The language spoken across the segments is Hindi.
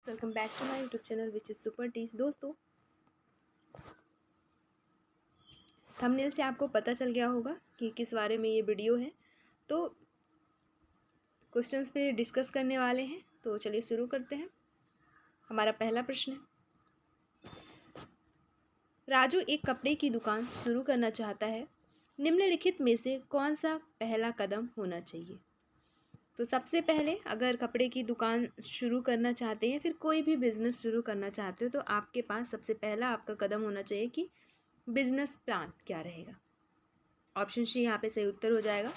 Welcome back to my YouTube channel which is super tees. दोस्तों, थंबनेल से आपको पता चल गया होगा कि किस बारे में ये वीडियो है। तो क्वेश्चंस पे डिस्कस करने वाले हैं, तो चलिए शुरू करते हैं। हमारा पहला प्रश्न है, राजू एक कपड़े की दुकान शुरू करना चाहता है, निम्नलिखित में से कौन सा पहला कदम होना चाहिए? तो सबसे पहले अगर कपड़े की दुकान शुरू करना चाहते हैं, फिर कोई भी बिजनेस शुरू करना चाहते हो, तो आपके पास सबसे पहला आपका कदम होना चाहिए कि बिजनेस प्लान क्या रहेगा। ऑप्शन सी यहाँ पे सही उत्तर हो जाएगा।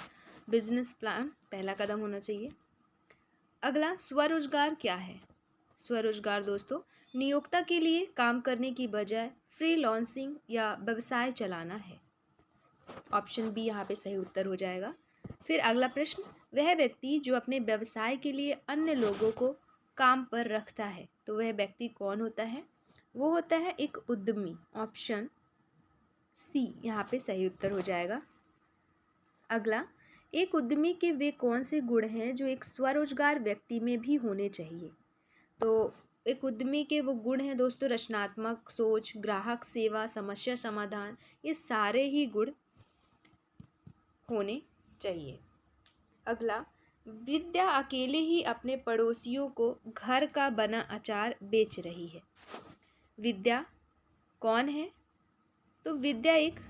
बिजनेस प्लान पहला कदम होना चाहिए। अगला, स्वरोजगार क्या है? स्वरोजगार दोस्तों, नियोक्ता के लिए काम करने की बजाय फ्रीलांसिंग या व्यवसाय चलाना है। ऑप्शन बी यहाँ पे सही उत्तर हो जाएगा। फिर अगला प्रश्न, वह व्यक्ति जो अपने व्यवसाय के लिए अन्य लोगों को काम पर रखता है, तो वह व्यक्ति कौन होता है? वो होता है एक उद्यमी। ऑप्शन सी यहाँ पे सही उत्तर हो जाएगा। अगला, एक उद्यमी के वे कौन से गुण हैं जो एक स्वरोजगार व्यक्ति में भी होने चाहिए? तो एक उद्यमी के वो गुण हैं दोस्तों, रचनात्मक सोच, ग्राहक सेवा, समस्या समाधान, ये सारे ही गुण होने चाहिए। अगला, विद्या अकेले ही अपने पड़ोसियों को घर का बना अचार बेच रही है। विद्या कौन है? तो विद्या एक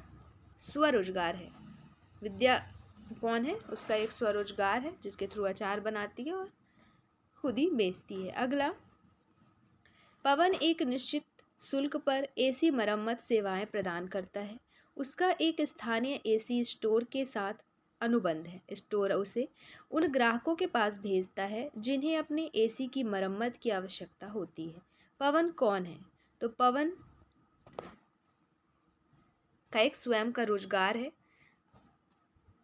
स्वरोजगार है। विद्या कौन है? उसका एक स्वरोजगार है जिसके थ्रू अचार बनाती है और खुद ही बेचती है। अगला, पवन एक निश्चित शुल्क पर एसी मरम्मत सेवाएं प्रदान करता है। उसका एक स्थानीय एसी स्टोर के साथ अनुबंध है। स्टोर उसे उन ग्राहकों के पास भेजता है जिन्हें अपने एसी की मरम्मत की आवश्यकता होती है। पवन कौन है? तो पवन का एक स्वयं का रोजगार है।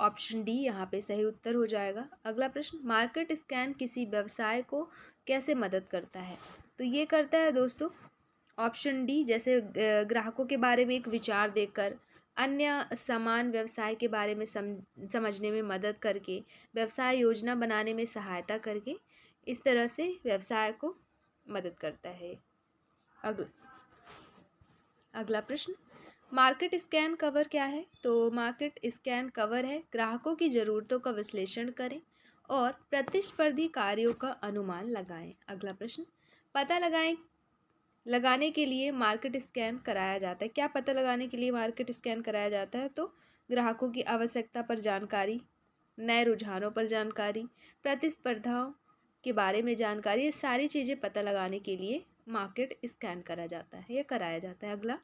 ऑप्शन डी यहाँ पे सही उत्तर हो जाएगा। अगला प्रश्न, मार्केट स्कैन किसी व्यवसाय को कैसे मदद करता है? तो ये करता है दोस्तों ऑप्शन डी, जैसे ग्राहकों के बारे में एक विचार देकर, अन्य समान व्यवसाय के बारे में समझने में मदद करके, व्यवसाय योजना बनाने में सहायता करके, इस तरह से व्यवसाय को मदद करता है। अगला प्रश्न, मार्केट स्कैन कवर क्या है? तो मार्केट स्कैन कवर है, ग्राहकों की ज़रूरतों का विश्लेषण करें और प्रतिस्पर्धी कार्यों का अनुमान लगाएं। अगला प्रश्न, पता लगाने के लिए मार्केट स्कैन कराया जाता है। क्या पता लगाने के लिए मार्केट स्कैन कराया जाता है? तो ग्राहकों की आवश्यकता पर जानकारी, नए रुझानों पर जानकारी, प्रतिस्पर्धाओं के बारे में जानकारी, ये सारी चीज़ें पता लगाने के लिए मार्केट स्कैन करा जाता है या कराया जाता है। अगला,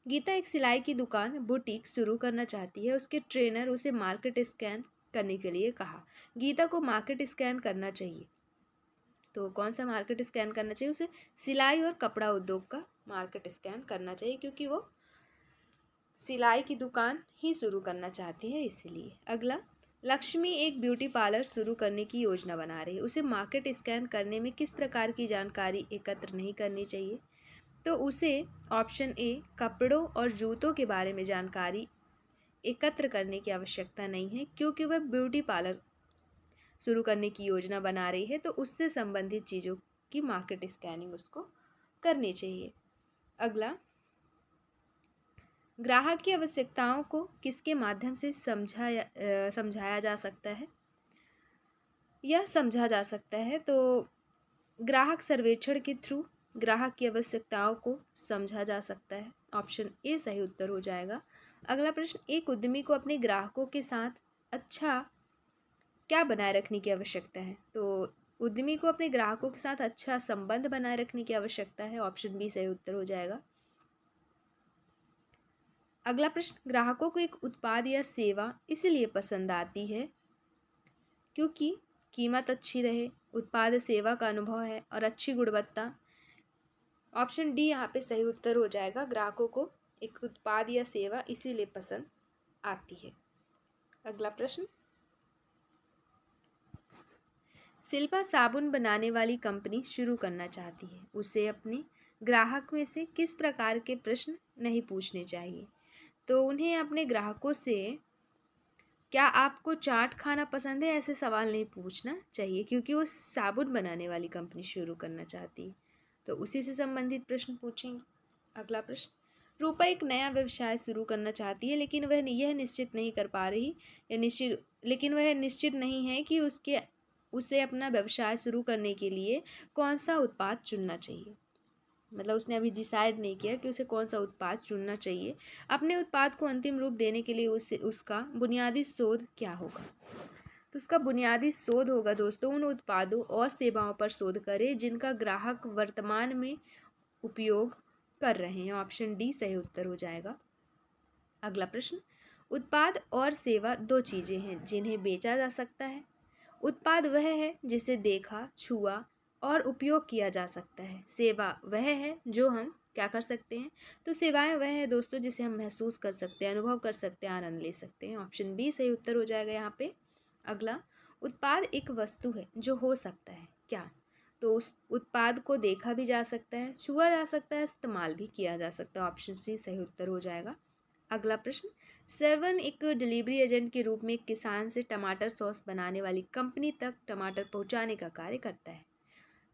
गीता एक सिलाई की दुकान बुटीक शुरू करना चाहती है। उसके ट्रेनर उसे मार्केट स्कैन करने के लिए कहा। गीता को मार्केट स्कैन करना चाहिए, तो कौन सा मार्केट स्कैन करना चाहिए? उसे सिलाई और कपड़ा उद्योग का मार्केट स्कैन करना चाहिए, क्योंकि वो सिलाई की दुकान ही शुरू करना चाहती है इसलिए। अगला, लक्ष्मी एक ब्यूटी पार्लर शुरू करने की योजना बना रही है। उसे मार्केट स्कैन करने में किस प्रकार की जानकारी एकत्र नहीं करनी चाहिए? तो उसे ऑप्शन ए, कपड़ों और जूतों के बारे में जानकारी एकत्र करने की आवश्यकता नहीं है, क्योंकि वह ब्यूटी पार्लर शुरू करने की योजना बना रही है, तो उससे संबंधित चीज़ों की मार्केट स्कैनिंग उसको करनी चाहिए। अगला, ग्राहक की आवश्यकताओं को किसके माध्यम से समझाया जा सकता है या समझा जा सकता है? तो ग्राहक सर्वेक्षण के थ्रू ग्राहक की आवश्यकताओं को समझा जा सकता है। ऑप्शन ए सही उत्तर हो जाएगा। अगला प्रश्न, एक उद्यमी को अपने ग्राहकों के साथ अच्छा क्या बनाए रखने की आवश्यकता है? तो उद्यमी को अपने ग्राहकों के साथ अच्छा संबंध बनाए रखने की आवश्यकता है। ऑप्शन बी सही उत्तर हो जाएगा। अगला प्रश्न, ग्राहकों को एक उत्पाद या सेवा इसलिए पसंद आती है क्योंकि कीमत अच्छी रहे, उत्पाद सेवा का अनुभव है और अच्छी गुणवत्ता। ऑप्शन डी यहाँ पे सही उत्तर हो जाएगा। ग्राहकों को एक उत्पाद या सेवा इसीलिए पसंद आती है। अगला प्रश्न, शिल्पा साबुन बनाने वाली कंपनी शुरू करना चाहती है। उसे अपने ग्राहक में से किस प्रकार के प्रश्न नहीं पूछने चाहिए? तो उन्हें अपने ग्राहकों से क्या आपको चाट खाना पसंद है, ऐसे सवाल नहीं पूछना चाहिए, क्योंकि वो साबुन बनाने वाली कंपनी शुरू करना चाहती है। तो उसी से संबंधित प्रश्न पूछेंगे। अगला प्रश्न, रूपा एक नया व्यवसाय शुरू करना चाहती है लेकिन वह यह निश्चित नहीं कर पा रही लेकिन वह निश्चित नहीं है कि उसे अपना व्यवसाय शुरू करने के लिए कौन सा उत्पाद चुनना चाहिए। मतलब उसने अभी डिसाइड नहीं किया कि उसे कौन सा उत्पाद चुनना चाहिए। अपने उत्पाद को अंतिम रूप देने के लिए उसका बुनियादी शोध क्या होगा। तो उसका बुनियादी शोध होगा दोस्तों, उन उत्पादों और सेवाओं पर शोध करें जिनका ग्राहक वर्तमान में उपयोग कर रहे हैं। ऑप्शन डी सही उत्तर हो जाएगा। अगला प्रश्न, उत्पाद और सेवा दो चीजें हैं जिन्हें बेचा जा सकता है। उत्पाद वह है जिसे देखा, छुआ और उपयोग किया जा सकता है। सेवा वह है जो हम क्या कर सकते हैं। तो सेवाएं वह है दोस्तों जिसे हम महसूस कर सकते हैं, अनुभव कर सकते हैं, आनंद ले सकते हैं। ऑप्शन बी सही उत्तर हो जाएगा यहाँ पे। अगला, उत्पाद एक वस्तु है जो हो सकता है क्या। तो उस उत्पाद को देखा भी जा सकता है, छुआ जा सकता है, इस्तेमाल भी किया जा सकता है। ऑप्शन सी सही उत्तर हो जाएगा। अगला प्रश्न, श्रवण एक डिलीवरी एजेंट के रूप में एक किसान से टमाटर सॉस बनाने वाली कंपनी तक टमाटर पहुंचाने का कार्य करता है।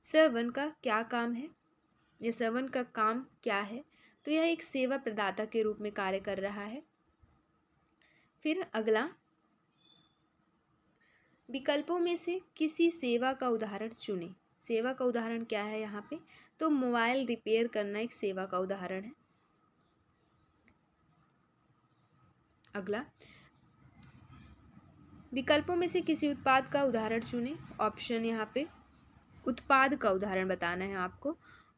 श्रवण का क्या काम है, या श्रवण का काम क्या है। तो यह एक सेवा प्रदाता के रूप में कार्य कर रहा है। फिर अगला, विकल्पों में से किसी सेवा का उदाहरण चुनें। सेवा का उदाहरण क्या है यहाँ पे। तो मोबाइल रिपेयर करना एक सेवा का उदाहरण है। अगला, विकल्पों में से किसी उत्पाद का उदाहरण चुनें। ऑप्शन यहाँ पे उत्पाद का उदाहरण बताना है आपको।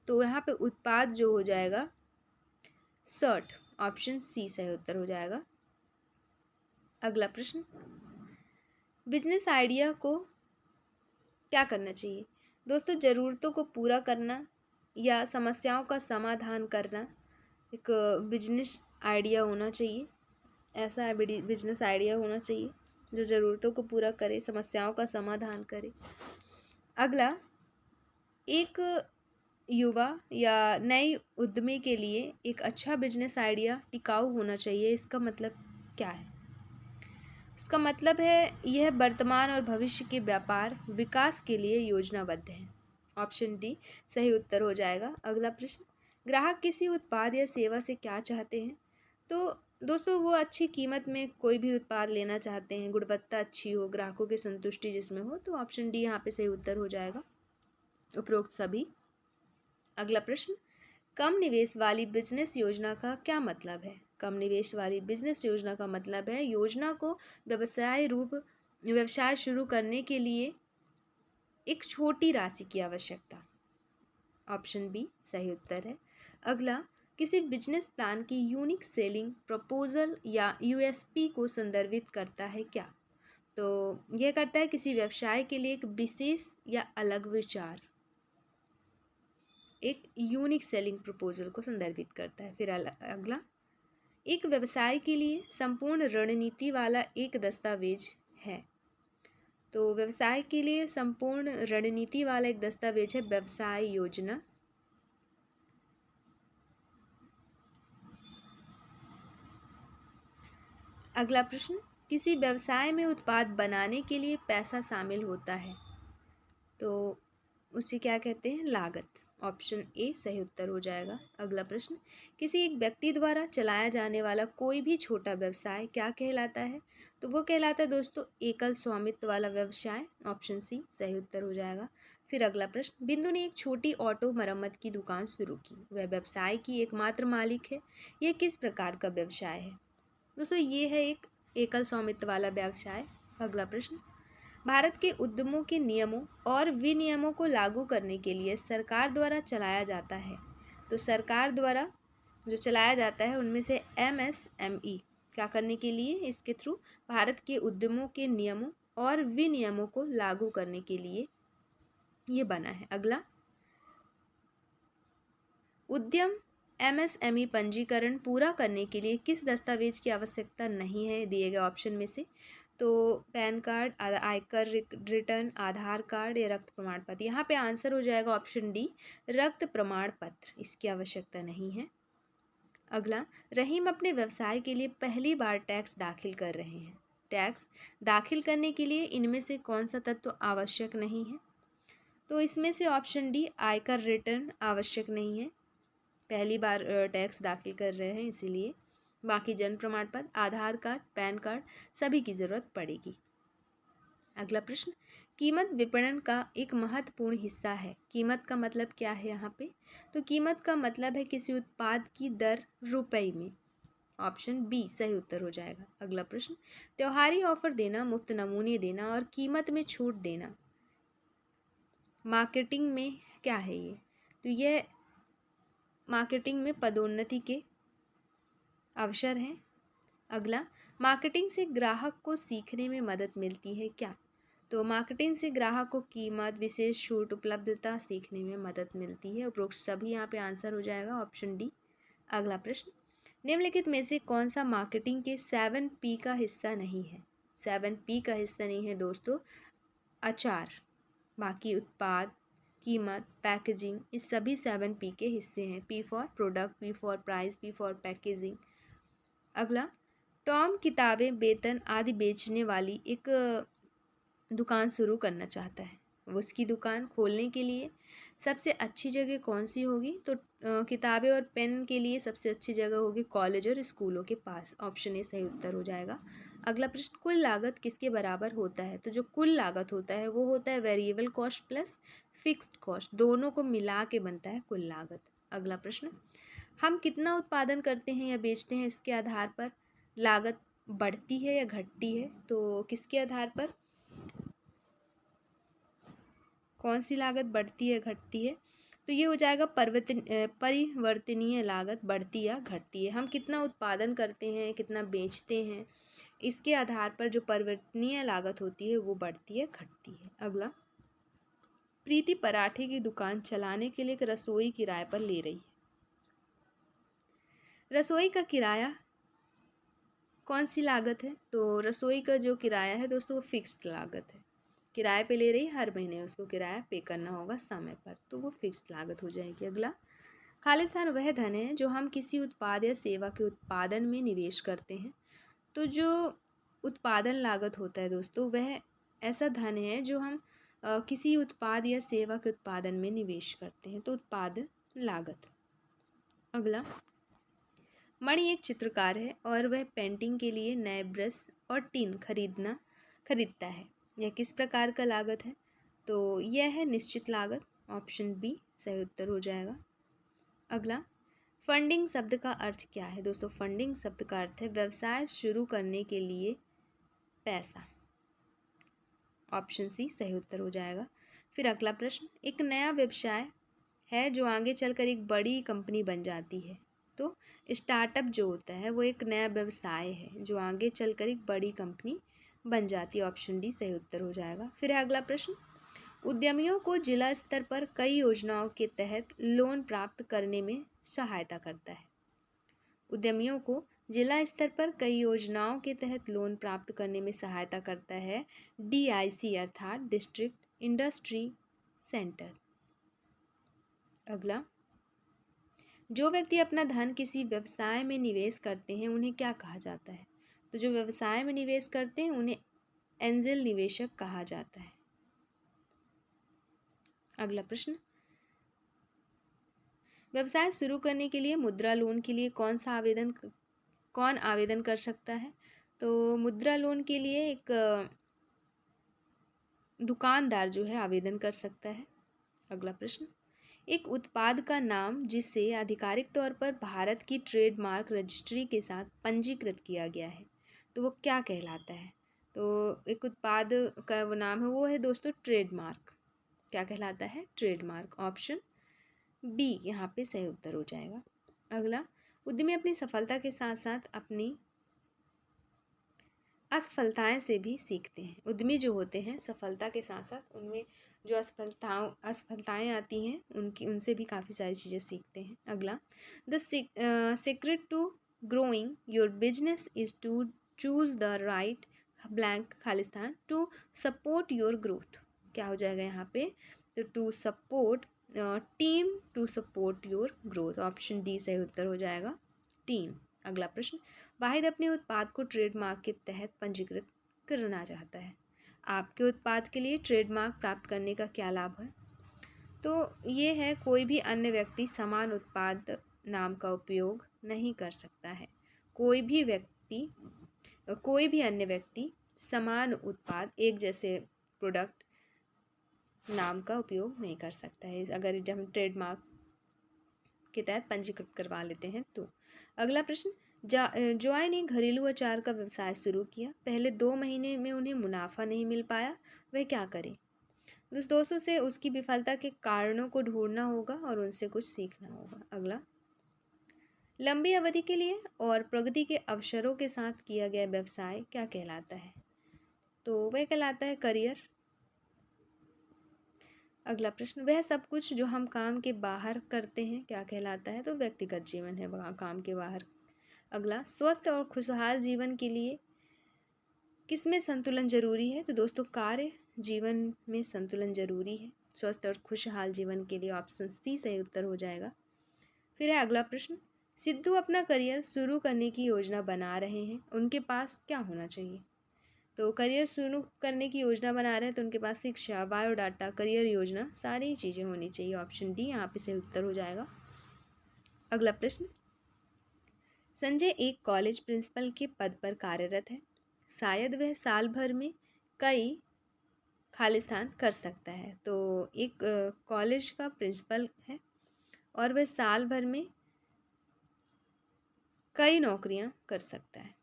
तो यहाँ पे उत्पाद जो हो जाएगा शर्ट। ऑप्शन सी सही उत्तर हो जाएगा। अगला प्रश्न, बिजनेस आइडिया को क्या करना चाहिए। दोस्तों ज़रूरतों को पूरा करना या समस्याओं का समाधान करना एक बिजनेस आइडिया होना चाहिए। ऐसा बिजनेस आइडिया होना चाहिए जो ज़रूरतों को पूरा करे, समस्याओं का समाधान करे। अगला, एक युवा या नए उद्यमी के लिए एक अच्छा बिजनेस आइडिया टिकाऊ होना चाहिए। इसका मतलब क्या है। इसका मतलब है यह वर्तमान और भविष्य के व्यापार विकास के लिए योजनाबद्ध है। ऑप्शन डी सही उत्तर हो जाएगा। अगला प्रश्न, ग्राहक किसी उत्पाद या सेवा से क्या चाहते हैं। तो दोस्तों वो अच्छी कीमत में कोई भी उत्पाद लेना चाहते हैं, गुणवत्ता अच्छी हो, ग्राहकों की संतुष्टि जिसमें हो। तो ऑप्शन डी यहाँ पे सही उत्तर हो जाएगा, उपरोक्त सभी। अगला प्रश्न, कम निवेश वाली बिजनेस योजना का क्या मतलब है। कम निवेश वाली बिजनेस योजना का मतलब है योजना को व्यवसाय शुरू करने के लिए एक छोटी राशि की आवश्यकता। ऑप्शन बी सही उत्तर है। अगला, किसी बिजनेस प्लान की यूनिक सेलिंग प्रपोजल या यूएसपी को संदर्भित करता है क्या। तो यह करता है किसी व्यवसाय के लिए एक विशेष या अलग विचार। एक यूनिक सेलिंग प्रपोजल को संदर्भित करता है। फिर अगला, एक व्यवसाय के लिए संपूर्ण रणनीति वाला एक दस्तावेज है। तो व्यवसाय के लिए संपूर्ण रणनीति वाला एक दस्तावेज है व्यवसाय योजना। अगला प्रश्न, किसी व्यवसाय में उत्पाद बनाने के लिए पैसा शामिल होता है तो उसे क्या कहते हैं, लागत। ऑप्शन ए सही उत्तर हो जाएगा। अगला प्रश्न, किसी एक व्यक्ति द्वारा चलाया जाने वाला कोई भी छोटा व्यवसाय क्या कहलाता है। तो वो कहलाता है दोस्तों एकल स्वामित्व वाला व्यवसाय। ऑप्शन सी सही उत्तर हो जाएगा। फिर अगला प्रश्न, बिंदु ने एक छोटी ऑटो मरम्मत की दुकान शुरू की, वह व्यवसाय की एकमात्र मालिक है। यह किस प्रकार का व्यवसाय है। दोस्तों ये है एक एकल स्वामित्व वाला व्यवसाय। अगला प्रश्न, भारत के उद्यमों के नियमों और विनियमों को लागू करने के लिए सरकार द्वारा चलाया जाता है। तो सरकार द्वारा जो चलाया जाता है उनमें से एमएसएमई क्या करने के लिए, इसके थ्रू भारत के उद्यमों के नियमों और विनियमों को लागू करने के लिए ये बना है। अगला, उद्यम एमएसएमई पंजीकरण पूरा करने के लिए किस दस्तावेज की आवश्यकता नहीं है दिए गए ऑप्शन में से। तो पैन कार्ड, आयकर रिटर्न, आधार कार्ड या रक्त प्रमाण पत्र। यहाँ पे आंसर हो जाएगा ऑप्शन डी रक्त प्रमाण पत्र, इसकी आवश्यकता नहीं है। अगला, रहीम अपने व्यवसाय के लिए पहली बार टैक्स दाखिल कर रहे हैं। टैक्स दाखिल करने के लिए इनमें से कौन सा तत्व आवश्यक नहीं है। तो इसमें से ऑप्शन डी आयकर रिटर्न आवश्यक नहीं है, पहली बार टैक्स दाखिल कर रहे हैं इसीलिए। बाकी जन्म प्रमाण पत्र, आधार कार्ड, पैन कार्ड सभी की ज़रूरत पड़ेगी। अगला प्रश्न, कीमत विपणन का एक महत्वपूर्ण हिस्सा है। कीमत का मतलब क्या है यहाँ पे? तो कीमत का मतलब है किसी उत्पाद की दर रुपए में। ऑप्शन बी सही उत्तर हो जाएगा। अगला प्रश्न, त्योहारी ऑफर देना, मुफ्त नमूने देना और कीमत में छूट देना मार्केटिंग में क्या है ये? तो यह मार्केटिंग में पदोन्नति के अवसर हैं। अगला, मार्केटिंग से ग्राहक को सीखने में मदद मिलती है क्या? तो मार्केटिंग से ग्राहक को कीमत, विशेष छूट, उपलब्धता सीखने में मदद मिलती है। उपरोक्त सभी यहाँ पे आंसर हो जाएगा ऑप्शन डी। अगला प्रश्न, निम्नलिखित में से कौन सा मार्केटिंग के 7P का हिस्सा नहीं है? 7P का हिस्सा नहीं है दोस्तों, आचार, बाकी उत्पाद, कीमत, पैकेजिंग, इस सभी 7P के हिस्से हैं। P for product, P for price, P for packaging. अगला, टॉम किताबें, वेतन आदि बेचने वाली एक दुकान शुरू करना चाहता है। उसकी दुकान खोलने के लिए सबसे अच्छी जगह कौन सी होगी? तो किताबें और पेन के लिए सबसे अच्छी जगह होगी कॉलेज और स्कूलों के पास। ऑप्शन ए सही उत्तर हो जाएगा। अगला प्रश्न, कुल लागत किसके बराबर होता है? तो जो कुल लागत होता है वो होता है variable cost plus fixed cost, दोनों को मिला के बनता है कुल लागत। अगला प्रश्न, हम कितना उत्पादन करते हैं या बेचते हैं इसके आधार पर लागत बढ़ती है या घटती है? तो किसके आधार पर कौन सी लागत बढ़ती है घटती है? तो ये हो जाएगा परिवर्तनीय लागत बढ़ती या घटती है। हम कितना उत्पादन करते हैं, कितना बेचते हैं, इसके आधार पर जो परिवर्तनीय लागत होती है वो बढ़ती है घटती है। अगला, प्रीति पराठे की दुकान चलाने के लिए एक रसोई किराए पर ले रही है। रसोई का किराया कौन सी लागत है? तो रसोई का जो किराया है दोस्तों वो फिक्स्ड लागत है। किराए पे ले रही, हर महीने उसको किराया पे करना होगा समय पर, तो वो फिक्स्ड लागत हो जाएगी। अगला, खालिस्तान वह धन है जो हम किसी उत्पाद या सेवा के उत्पादन में निवेश करते हैं। तो जो उत्पादन लागत होता है दोस्तों वह ऐसा धन है जो हम किसी उत्पाद या सेवा के उत्पादन में निवेश करते हैं, तो उत्पादन लागत। अगला, मणि एक चित्रकार है और वह पेंटिंग के लिए नए ब्रश और टिन खरीदता है। यह किस प्रकार का लागत है? तो यह है निश्चित लागत। ऑप्शन बी सही उत्तर हो जाएगा। अगला, फंडिंग शब्द का अर्थ क्या है? दोस्तों फंडिंग शब्द का अर्थ है व्यवसाय शुरू करने के लिए पैसा। ऑप्शन सी सही उत्तर हो जाएगा। फिर अगला प्रश्न, एक नया व्यवसाय है जो आगे चलकर एक बड़ी कंपनी बन जाती है। तो स्टार्टअप जो होता है वो एक नया व्यवसाय है जो आगे चलकर एक बड़ी कंपनी बन जाती है। ऑप्शन डी सही उत्तर हो जाएगा। फिर है अगला प्रश्न, उद्यमियों को जिला स्तर पर कई योजनाओं के तहत लोन प्राप्त करने में सहायता करता है। उद्यमियों को जिला स्तर पर कई योजनाओं के तहत लोन प्राप्त करने में सहायता करता है DIC अर्थात डिस्ट्रिक्ट इंडस्ट्री सेंटर। अगला, जो व्यक्ति अपना धन किसी व्यवसाय में निवेश करते हैं उन्हें क्या कहा जाता है? तो जो व्यवसाय में निवेश करते हैं उन्हें एंजल निवेशक कहा जाता है। अगला प्रश्न, व्यवसाय शुरू करने के लिए मुद्रा लोन के लिए कौन आवेदन कर सकता है? तो मुद्रा लोन के लिए एक दुकानदार जो है आवेदन कर सकता है। अगला प्रश्न, एक उत्पाद का नाम जिसे आधिकारिक तौर पर भारत की ट्रेडमार्क रजिस्ट्री के साथ पंजीकृत किया गया है, तो वो क्या कहलाता है? तो एक उत्पाद का वो नाम है, वो है दोस्तों ट्रेडमार्क। क्या कहलाता है? ट्रेडमार्क। ऑप्शन बी यहाँ पे सही उत्तर हो जाएगा। अगला, उद्यमी अपनी सफलता के साथ साथ अपनी असफलताएं से भी सीखते हैं। उद्यमी जो होते हैं सफलता के साथ साथ उनमें जो असफलताएं आती हैं उनसे भी काफ़ी सारी चीज़ें सीखते हैं। अगला, the secret to growing your business is to choose the right blank Khalistan to support your growth. क्या हो जाएगा यहाँ पे? तो to support team to support your growth. Option D सही उत्तर हो जाएगा, टीम। अगला प्रश्न, वाहिद अपने उत्पाद को ट्रेडमार्क के तहत पंजीकृत करना चाहता है। आपके उत्पाद के लिए ट्रेडमार्क प्राप्त करने का क्या लाभ है? तो ये है, कोई भी अन्य व्यक्ति समान उत्पाद नाम का उपयोग नहीं कर सकता है। कोई भी अन्य व्यक्ति समान उत्पाद, एक जैसे प्रोडक्ट नाम का उपयोग नहीं कर सकता है, अगर जब हम ट्रेडमार्क के तहत पंजीकृत करवा लेते हैं तो। अगला प्रश्न, जॉय ने घरेलू अचार का व्यवसाय शुरू किया, पहले 2 महीने में उन्हें मुनाफा नहीं मिल पाया, वह क्या करे? दोस्तों से उसकी विफलता के कारणों को ढूंढना होगा और उनसे कुछ सीखना होगा। अगला, लंबी अवधि के लिए और प्रगति के अवसरों के साथ किया गया व्यवसाय क्या कहलाता है? तो वह कहलाता है करियर। अगला प्रश्न, वह सब कुछ जो हम काम के बाहर करते हैं क्या कहलाता है? तो व्यक्तिगत जीवन है वहाँ काम के बाहर। अगला, स्वस्थ और खुशहाल जीवन के लिए किसमें संतुलन जरूरी है? तो दोस्तों कार्य जीवन में संतुलन जरूरी है। स्वस्थ और खुशहाल जीवन के लिए ऑप्शन सी सही उत्तर हो जाएगा। फिर है अगला प्रश्न, सिद्धू अपना करियर शुरू करने की योजना बना रहे हैं, उनके पास क्या होना चाहिए? तो करियर शुरू करने की योजना बना रहे हैं तो उनके पास शिक्षा, बायोडाटा, करियर योजना, सारी चीज़ें होनी चाहिए। ऑप्शन डी यहाँ पे सही उत्तर हो जाएगा। अगला प्रश्न, संजय एक कॉलेज प्रिंसिपल के पद पर कार्यरत है, शायद वह साल भर में कई खालिस्तान कर सकता है। तो एक कॉलेज का प्रिंसिपल है और वह साल भर में कई नौकरियां कर सकता है।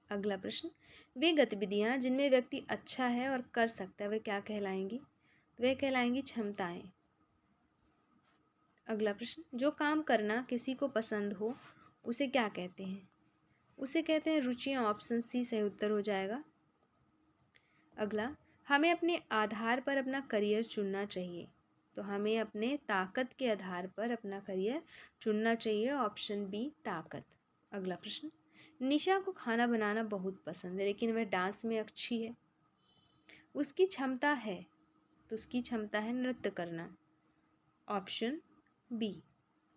अगला प्रश्न, वे गतिविधियां जिनमें व्यक्ति अच्छा है और कर सकता है वे क्या कहलाएंगी? वे कहलाएंगी क्षमताएं। अगला प्रश्न, जो काम करना किसी को पसंद हो उसे क्या कहते हैं? उसे कहते हैं रुचियां। ऑप्शन सी सही उत्तर हो जाएगा। अगला, हमें अपने आधार पर अपना करियर चुनना चाहिए। तो हमें अपने ताकत के आधार पर अपना करियर चुनना चाहिए। ऑप्शन बी ताकत। अगला प्रश्न, निशा को खाना बनाना बहुत पसंद है लेकिन वह डांस में अच्छी है, उसकी क्षमता है, तो उसकी क्षमता है नृत्य करना। Option B.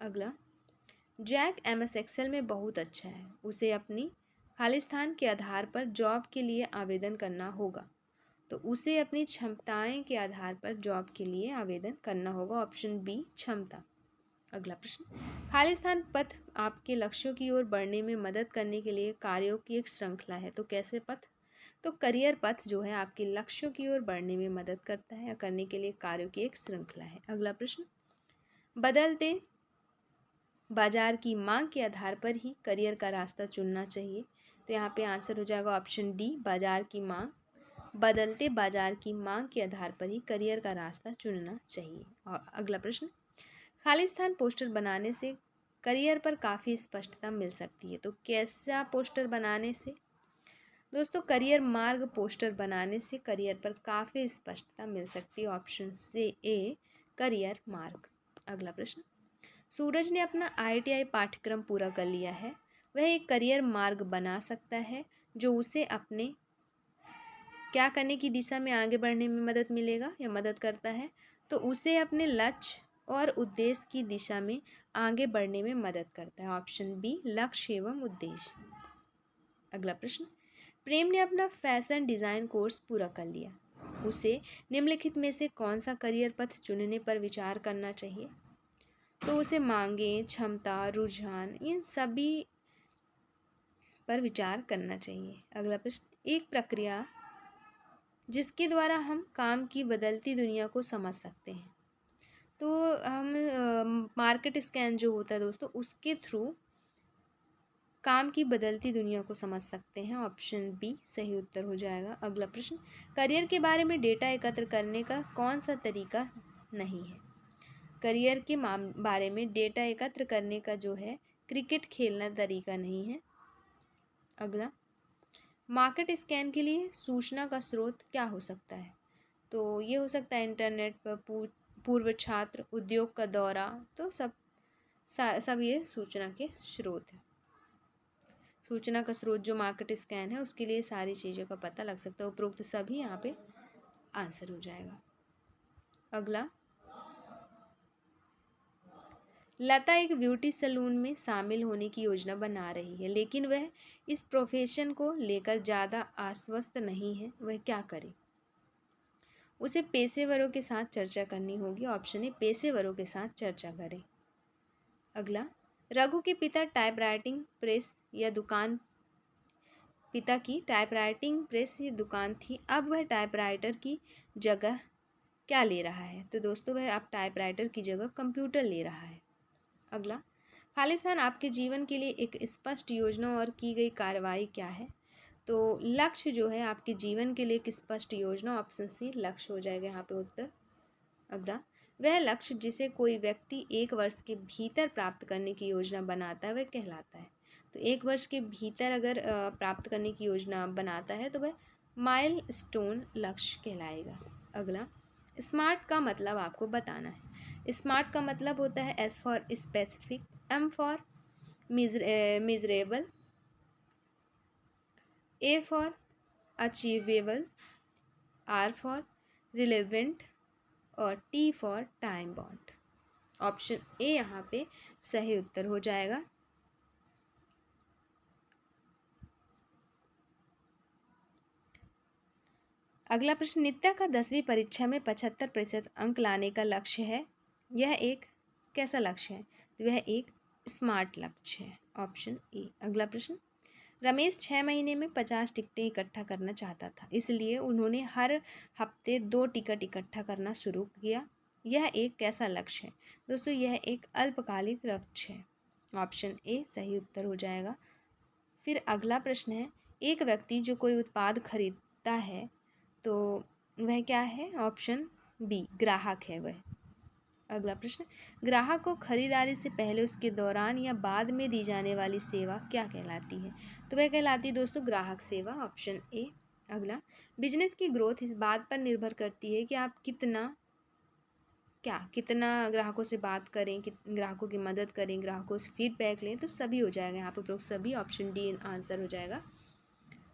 अगला, जैक एमएस एक्सेल में बहुत अच्छा है, उसे अपनी खालिस्तान के आधार पर जॉब के लिए आवेदन करना होगा। तो उसे अपनी क्षमताएं के आधार पर जॉब के लिए आवेदन करना होगा। ऑप्शन बी क्षमता। अगला प्रश्न, खालिस्तान पथ आपके लक्ष्यों की ओर बढ़ने में मदद करने के लिए कार्यों की एक श्रृंखला है। तो कैसे पथ? तो करियर पथ जो है आपके लक्ष्यों की ओर बढ़ने में मदद करता है या करने के लिए कार्यों की एक श्रृंखला है। अगला प्रश्न, बदलते बाजार की मांग के आधार पर ही करियर का रास्ता चुनना चाहिए। तो यहाँ पे आंसर हो जाएगा ऑप्शन डी बाजार की मांग। बदलते बाजार की मांग के आधार पर ही करियर का रास्ता चुनना चाहिए। और अगला प्रश्न, खालिस्तान पोस्टर बनाने से करियर पर काफ़ी स्पष्टता मिल सकती है। तो कैसा पोस्टर बनाने से? दोस्तों करियर मार्ग पोस्टर बनाने से करियर पर काफ़ी स्पष्टता मिल सकती है। ऑप्शन से ए करियर मार्ग। अगला प्रश्न, सूरज ने अपना IITI पाठ्यक्रम पूरा कर लिया है, वह एक करियर मार्ग बना सकता है जो उसे अपने क्या करने की दिशा में आगे बढ़ने में मदद मिलेगा या मदद करता है? तो उसे अपने लक्ष्य और उद्देश्य की दिशा में आगे बढ़ने में मदद करता है। ऑप्शन बी लक्ष्य एवं उद्देश्य। अगला प्रश्न, प्रेम ने अपना फैशन डिज़ाइन कोर्स पूरा कर लिया, उसे निम्नलिखित में से कौन सा करियर पथ चुनने पर विचार करना चाहिए? तो उसे मांगे, क्षमता, रुझान, इन सभी पर विचार करना चाहिए। अगला प्रश्न, एक प्रक्रिया जिसके द्वारा हम काम की बदलती दुनिया को समझ सकते हैं। तो हम मार्केट स्कैन जो होता है दोस्तों उसके थ्रू काम की बदलती दुनिया को समझ सकते हैं। ऑप्शन बी सही उत्तर हो जाएगा। अगला प्रश्न, करियर के बारे में डेटा एकत्र करने का कौन सा तरीका नहीं है? करियर के बारे में डेटा एकत्र करने का जो है क्रिकेट खेलना तरीका नहीं है। अगला, मार्केट स्कैन के लिए सूचना का स्रोत क्या हो सकता है? तो ये हो सकता है इंटरनेट पर पूर्व छात्र, उद्योग का दौरा, तो सब ये सूचना के स्रोत हैं। सूचना का स्रोत जो मार्केट स्कैन है उसके लिए सारी चीज़ों का पता लग सकता है। उपरोक्त सभी यहाँ पे आंसर हो जाएगा। अगला, लता एक ब्यूटी सैलून में शामिल होने की योजना बना रही है लेकिन वह इस प्रोफेशन को लेकर ज़्यादा आश्वस्त नहीं है, वह क्या करे? उसे पेशेवरों के साथ चर्चा करनी होगी। ऑप्शन ए, पेशेवरों के साथ चर्चा करें। अगला, रघु के पिता टाइपराइटिंग प्रेस या दुकान पिता की टाइपराइटिंग प्रेस या दुकान थी, अब वह टाइपराइटर की जगह क्या ले रहा है? तो दोस्तों वह अब टाइपराइटर की जगह कंप्यूटर ले रहा है। अगला, खालिस्तान आपके जीवन के लिए एक स्पष्ट योजना और की गई कार्रवाई क्या है? तो लक्ष्य जो है आपके जीवन के लिए एक स्पष्ट योजना, ऑप्शन सी लक्ष्य हो जाएगा यहाँ पे उत्तर। अगला, वह लक्ष्य जिसे कोई व्यक्ति 1 वर्ष के भीतर प्राप्त करने की योजना बनाता है वह कहलाता है। तो 1 वर्ष के भीतर अगर प्राप्त करने की योजना बनाता है तो वह माइलस्टोन लक्ष्य कहलाएगा। अगला, स्मार्ट का मतलब आपको बताना है। स्मार्ट का मतलब होता है S for specific, M for measurable, A for achievable, R for relevant और T for time bound. Option A यहाँ पे सही उत्तर हो जाएगा। अगला प्रश्न, नित्या का 10वीं परीक्षा में 75% अंक लाने का लक्ष्य है। यह एक कैसा लक्ष्य है? तो यह एक स्मार्ट लक्ष्य है। Option A. अगला प्रश्न, रमेश 6 महीने में 50 टिकटें इकट्ठा करना चाहता था, इसलिए उन्होंने हर हफ्ते 2 टिकट इकट्ठा करना शुरू किया। यह एक कैसा लक्ष्य है? दोस्तों यह एक अल्पकालिक लक्ष्य है। ऑप्शन ए सही उत्तर हो जाएगा। फिर अगला प्रश्न है, एक व्यक्ति जो कोई उत्पाद खरीदता है तो वह क्या है? ऑप्शन बी ग्राहक है वह। अगला प्रश्न, ग्राहक को खरीदारी से पहले, उसके दौरान या बाद में दी जाने वाली सेवा क्या कहलाती है? तो वह कहलाती है दोस्तों ग्राहक सेवा। Option A. अगला, बिजनेस की ग्रोथ इस बात पर निर्भर करती है कि आप कितना ग्राहकों से बात करें, ग्राहकों की मदद करें, ग्राहकों से फीडबैक लें। तो सभी हो जाएगा यहाँ पर सभी, ऑप्शन डी आंसर हो जाएगा।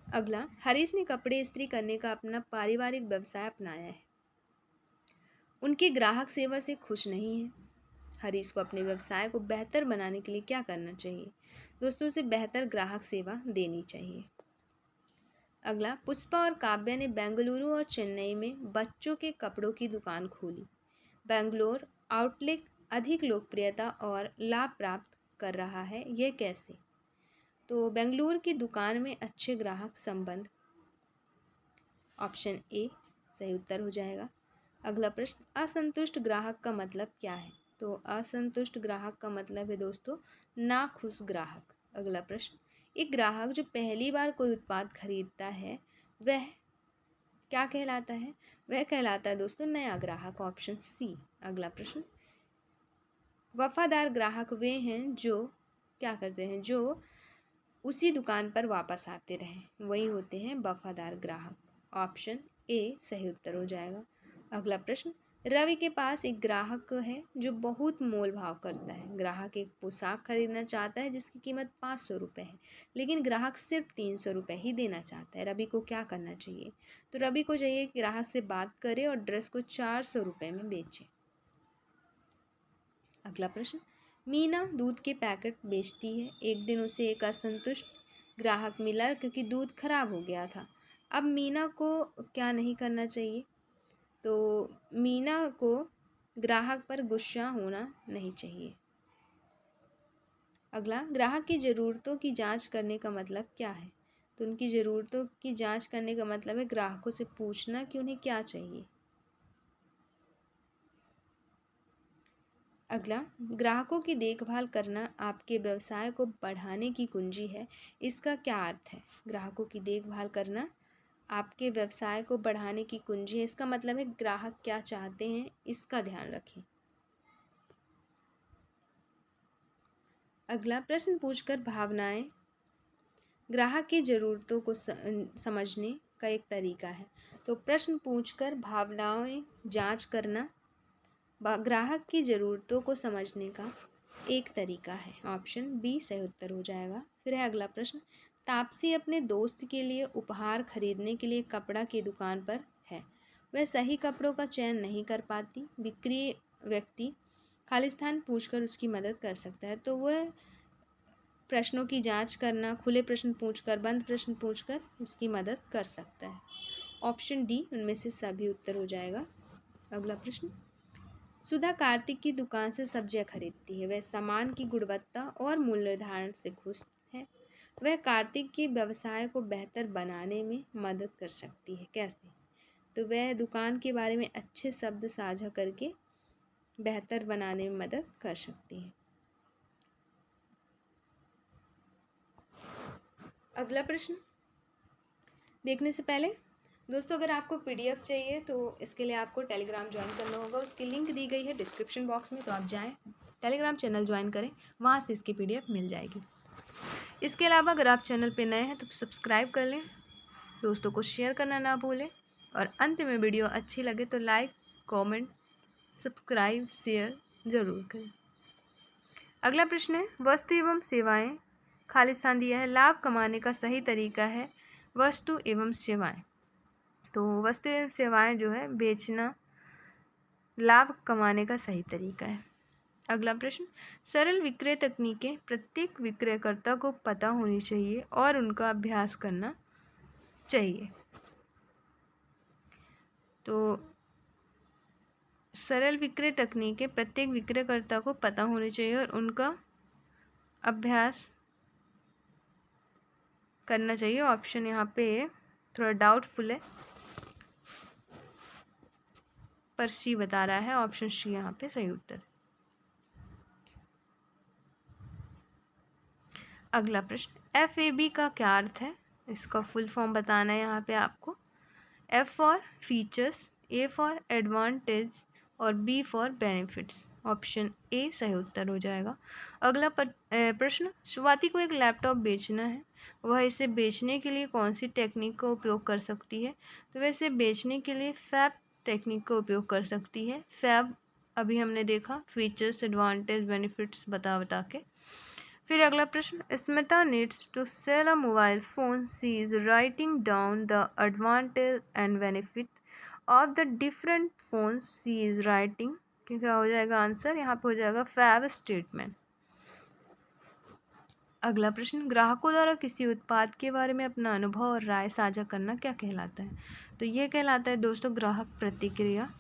अगला, हरीश ने कपड़े इस्त्री करने का अपना पारिवारिक व्यवसाय अपनाया है, उनके ग्राहक सेवा से खुश नहीं है। हरीश को अपने व्यवसाय को बेहतर बनाने के लिए क्या करना चाहिए? दोस्तों उसे बेहतर ग्राहक सेवा देनी चाहिए। अगला, पुष्पा और काव्या ने बेंगलुरु और चेन्नई में बच्चों के कपड़ों की दुकान खोली। बेंगलोर आउटलेट अधिक लोकप्रियता और लाभ प्राप्त कर रहा है, यह कैसे? तो बेंगलुरु की दुकान में अच्छे ग्राहक संबंध। ऑप्शन ए सही उत्तर हो जाएगा। अगला प्रश्न, असंतुष्ट ग्राहक का मतलब क्या है? तो असंतुष्ट ग्राहक का मतलब है दोस्तों नाखुश ग्राहक। अगला प्रश्न, एक ग्राहक जो पहली बार कोई उत्पाद खरीदता है वह क्या कहलाता है? वह कहलाता है दोस्तों नया ग्राहक। Option C. अगला प्रश्न, वफादार ग्राहक वे हैं जो क्या करते हैं? जो उसी दुकान पर वापस आते रहें, वही होते हैं वफादार ग्राहक। ऑप्शन ए सही उत्तर हो जाएगा। अगला प्रश्न, रवि के पास एक ग्राहक है जो बहुत मोल भाव करता है। ग्राहक एक पोशाक खरीदना चाहता है जिसकी कीमत 500 रुपये है, लेकिन ग्राहक सिर्फ 300 रुपये ही देना चाहता है। रवि को क्या करना चाहिए? तो रवि को चाहिए कि ग्राहक से बात करे और ड्रेस को 400 रुपये में बेचे। अगला प्रश्न, मीना दूध के पैकेट बेचती है। एक दिन उसे एक असंतुष्ट ग्राहक मिला क्योंकि दूध खराब हो गया था। अब मीना को क्या नहीं करना चाहिए? तो मीना को ग्राहक पर गुस्सा होना नहीं चाहिए। अगला, ग्राहक की ज़रूरतों की जांच करने का मतलब क्या है? तो उनकी ज़रूरतों की जांच करने का मतलब है ग्राहकों से पूछना कि उन्हें क्या चाहिए। अगला, ग्राहकों की देखभाल करना आपके व्यवसाय को बढ़ाने की कुंजी है, इसका क्या अर्थ है? ग्राहकों की देखभाल करना आपके व्यवसाय को बढ़ाने की कुंजी है, इसका मतलब है ग्राहक क्या चाहते हैं इसका ध्यान रखें। अगला, प्रश्न पूछकर भावनाएं ग्राहक की ज़रूरतों को समझने का एक तरीका है। तो प्रश्न पूछकर भावनाएं जांच करना ग्राहक की ज़रूरतों को समझने का एक तरीका है। ऑप्शन बी सही उत्तर हो जाएगा। फिर है अगला प्रश्न, तापसी अपने दोस्त के लिए उपहार खरीदने के लिए कपड़ा की दुकान पर है, वह सही कपड़ों का चयन नहीं कर पाती। बिक्री व्यक्ति खालिस्तान पूछकर उसकी मदद कर सकता है। तो वह प्रश्नों की जांच करना, खुले प्रश्न पूछकर, बंद प्रश्न पूछकर उसकी मदद कर सकता है। ऑप्शन डी उनमें से सभी उत्तर हो जाएगा। अगला प्रश्न, सुधा कार्तिक की दुकान से सब्जियां खरीदती है। वह सामान की गुणवत्ता और मूल्य निर्धारण से खुश है। वह कार्तिक के व्यवसाय को बेहतर बनाने में मदद कर सकती है। कैसे? तो वह दुकान के बारे में अच्छे शब्द साझा करके बेहतर बनाने में मदद कर सकती है। अगला प्रश्न देखने से पहले दोस्तों, अगर आपको पीडीएफ चाहिए तो इसके लिए आपको टेलीग्राम ज्वाइन करना होगा। उसकी लिंक दी गई है डिस्क्रिप्शन बॉक्स में, तो आप जाएं, टेलीग्राम चैनल ज्वाइन करें, वहाँ से इसकी पीडीएफ मिल जाएगी। इसके अलावा अगर आप चैनल पे नए हैं तो सब्सक्राइब कर लें, दोस्तों को शेयर करना ना भूलें, और अंत में वीडियो अच्छी लगे तो लाइक, कमेंट, सब्सक्राइब, शेयर ज़रूर करें। अगला प्रश्न है, वस्तु एवं सेवाएं खालिस्तान दिया है। लाभ कमाने का सही तरीका है वस्तु एवं सेवाएं। तो वस्तु एवं सेवाएं जो है बेचना लाभ कमाने का सही तरीका है। अगला प्रश्न, सरल विक्रय तकनीकें प्रत्येक विक्रयकर्ता को पता होनी चाहिए और उनका अभ्यास करना चाहिए। तो सरल विक्रय तकनीकें प्रत्येक विक्रयकर्ता को पता होनी चाहिए और उनका अभ्यास करना चाहिए। ऑप्शन यहाँ पे थोड़ा डाउटफुल है, पर सी बता रहा है। ऑप्शन सी यहाँ पे सही उत्तर। अगला प्रश्न, FAB का क्या अर्थ है? इसका फुल फॉर्म बताना है यहाँ पे आपको। F for features, A for advantage और B for benefits. Option A सही उत्तर हो जाएगा। अगला प्रश्न, स्वाति को एक लैपटॉप बेचना है, वह इसे बेचने के लिए कौन सी टेक्निक का उपयोग कर सकती है? तो वह इसे बेचने के लिए फैब टेक्निक का उपयोग कर सकती है। फैब अभी हमने देखा, फीचर्स, एडवांटेज, बेनिफिट्स बता के। फिर अगला प्रश्न, Smita needs to sell a mobile phone, she is writing down the advantage and benefit of the different phone she is writing. क्या हो जाएगा आंसर? यहाँ पे हो जाएगा फैब स्टेटमेंट। अगला प्रश्न, ग्राहकों द्वारा किसी उत्पाद के बारे में अपना अनुभव और राय साझा करना क्या कहलाता है? तो ये कहलाता है दोस्तों ग्राहक प्रतिक्रिया।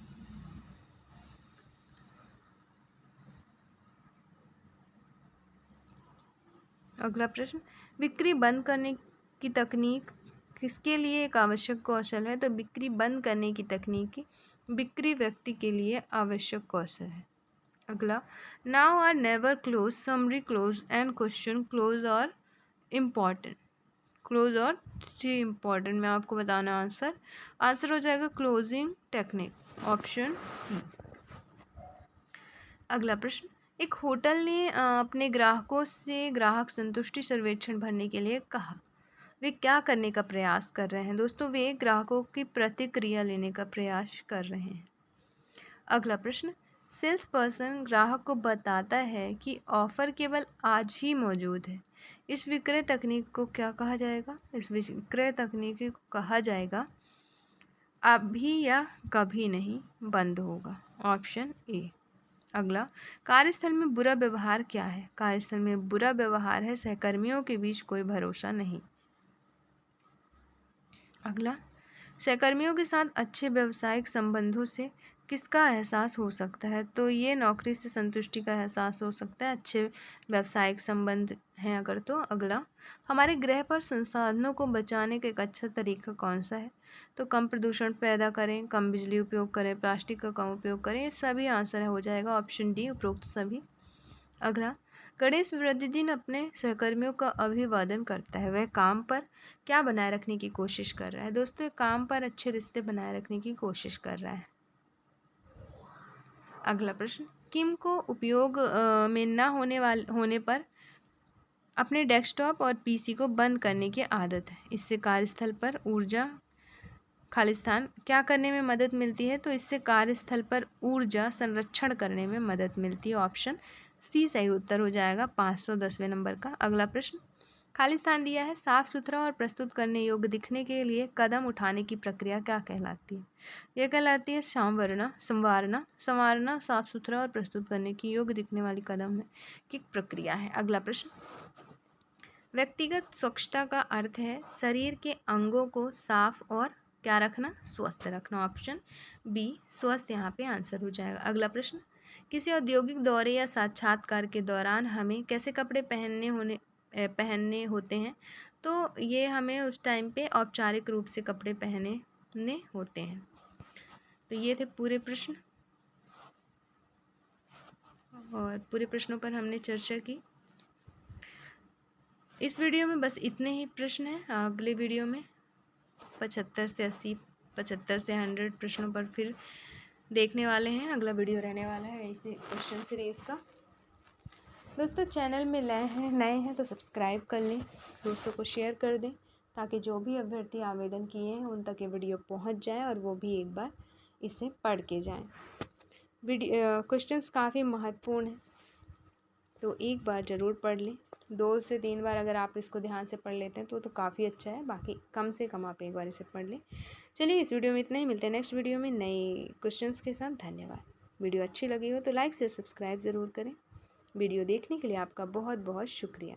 अगला प्रश्न, बिक्री बंद करने की तकनीक किसके लिए एक आवश्यक कौशल है? तो बिक्री बंद करने की तकनीक बिक्री व्यक्ति के लिए आवश्यक कौशल है। अगला, now are never close, summary close and question close और इम्पॉर्टेंट। क्लोज और थ्री इम्पॉर्टेंट में आपको बताना आंसर। आंसर हो जाएगा क्लोजिंग टेक्निक, ऑप्शन सी। अगला प्रश्न, एक होटल ने अपने ग्राहकों से ग्राहक संतुष्टि सर्वेक्षण भरने के लिए कहा। वे क्या करने का प्रयास कर रहे हैं? दोस्तों वे ग्राहकों की प्रतिक्रिया लेने का प्रयास कर रहे हैं। अगला प्रश्न, सेल्स पर्सन ग्राहक को बताता है कि ऑफर केवल आज ही मौजूद है। इस विक्रय तकनीक को क्या कहा जाएगा? इस विक्रय तकनीक को कहा जाएगा अभी या कभी नहीं बंद होगा, ऑप्शन ए। अगला, कार्यस्थल में बुरा व्यवहार क्या है? कार्यस्थल में बुरा व्यवहार है सहकर्मियों के बीच कोई भरोसा नहीं। अगला, सहकर्मियों के साथ अच्छे व्यावसायिक संबंधों से किसका एहसास हो सकता है? तो ये नौकरी से संतुष्टि का एहसास हो सकता है, अच्छे व्यावसायिक संबंध हैं अगर तो। अगला, हमारे ग्रह पर संसाधनों को बचाने का एक अच्छा तरीका कौन सा है? तो कम प्रदूषण पैदा करें, कम बिजली उपयोग करें, प्लास्टिक का कम उपयोग करें। ये सभी आंसर हो जाएगा ऑप्शन डी, उपरोक्त सभी। अगला, गणेश प्रतिदिन अपने सहकर्मियों का अभिवादन करता है, वह काम पर क्या बनाए रखने की कोशिश कर रहा है? दोस्तों काम पर अच्छे रिश्ते बनाए रखने की कोशिश कर रहा है। अगला प्रश्न, किम को उपयोग में न होने पर अपने डेस्कटॉप और पीसी को बंद करने की आदत है। इससे कार्यस्थल पर ऊर्जा खालिस्तान क्या करने में मदद मिलती है? तो इससे कार्यस्थल पर ऊर्जा संरक्षण करने में मदद मिलती है। ऑप्शन सी सही उत्तर हो जाएगा 510वें नंबर का। अगला प्रश्न, खालिस्तान दिया है, साफ सुथरा और प्रस्तुत करने योग्य दिखने के लिए कदम उठाने की प्रक्रिया क्या कहलाती है? यह कहलाती है संवारना साफ सुथरा और प्रस्तुत करने की योग्य दिखने वाली कदम है की प्रक्रिया है। अगला प्रश्न, व्यक्तिगत स्वच्छता का अर्थ है शरीर के अंगों को साफ और क्या रखना? स्वस्थ रखना। ऑप्शन बी स्वस्थ यहाँ पे आंसर हो जाएगा। अगला प्रश्न, किसी औद्योगिक दौरे या साक्षात्कार के दौरान हमें कैसे कपड़े पहनने होते हैं? तो ये हमें उस टाइम पे औपचारिक रूप से कपड़े पहनने होते हैं। तो ये थे पूरे प्रश्न और पूरे प्रश्नों पर हमने चर्चा की। इस वीडियो में बस इतने ही प्रश्न हैं। अगले वीडियो में 75 से 80, 75 से 100 प्रश्नों पर फिर देखने वाले हैं। अगला वीडियो रहने वाला है इसी क्वेश्चन सीरीज़ का। दोस्तों चैनल में नए हैं तो सब्सक्राइब कर लें, दोस्तों को शेयर कर दें ताकि जो भी अभ्यर्थी आवेदन किए हैं उन तक ये वीडियो पहुंच जाए और वो भी एक बार इसे पढ़ के जाएं। क्वेश्चंस काफ़ी महत्वपूर्ण हैं तो एक बार ज़रूर पढ़ लें। 2 से 3 बार अगर आप इसको ध्यान से पढ़ लेते हैं तो काफ़ी अच्छा है। बाकी कम से कम आप एक बार इसे पढ़ लें। चलिए इस वीडियो में इतना ही, मिलते हैं नेक्स्ट वीडियो में नए क्वेश्चंस के साथ। धन्यवाद। वीडियो अच्छी लगी हो तो लाइक से सब्सक्राइब ज़रूर करें। वीडियो देखने के लिए आपका बहुत बहुत शुक्रिया।